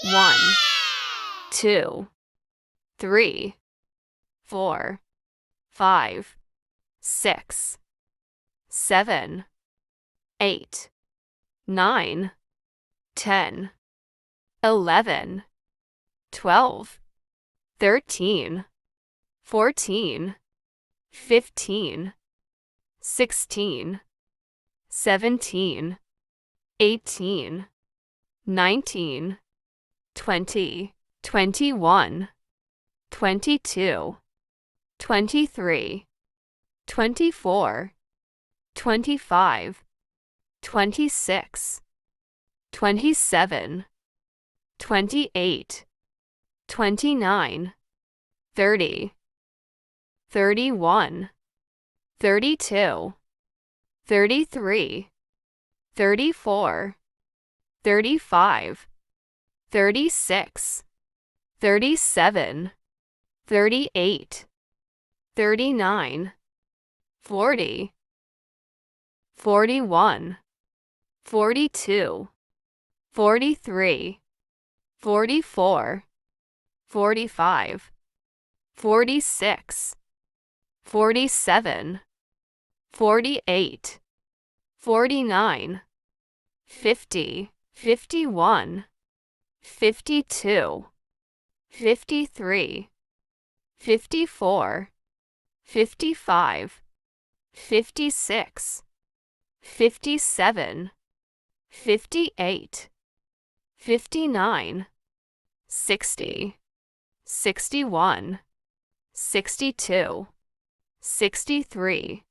1, 2, 3, 4, 5, 6, 7, 8, 9, 10, 11, 12, 13, 14, 15, 16, 17, 18, 19, 20, 21, 22, 23, 24, 25, 26, 27, 28, 29, 30, 31, 32, 33, 34, 35, 36, 37, 38, 39, 40, 41, 42, 43, 44, 45, 46, 47, 48, 49, 50, 51, 52, 53, 54, 55, 56, 57, 58, 59, 60, 61, 62, 63,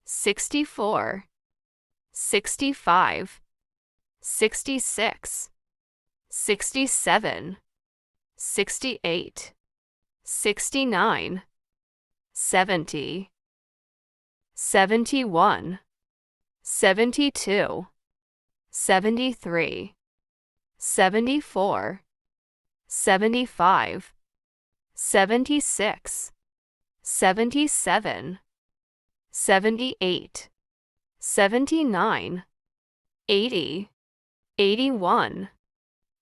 64, 65, 66, 67, 68, 69, 70, 71, 72, 73, 74, 75, 76, 77, 78, 79, 80, 81,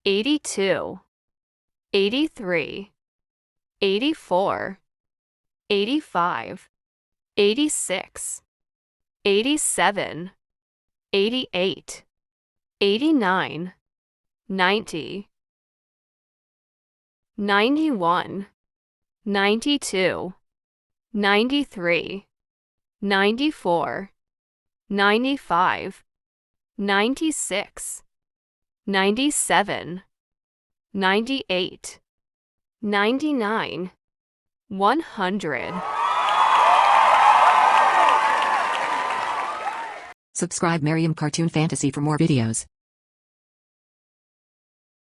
82, 83, 84, 85, 86, 87, 88, 89, 90, 91, 92, 93, 94, 95, 96, 97, 98, 99, 100. Subscribe Maryam Cartoon Fantasy for more videos.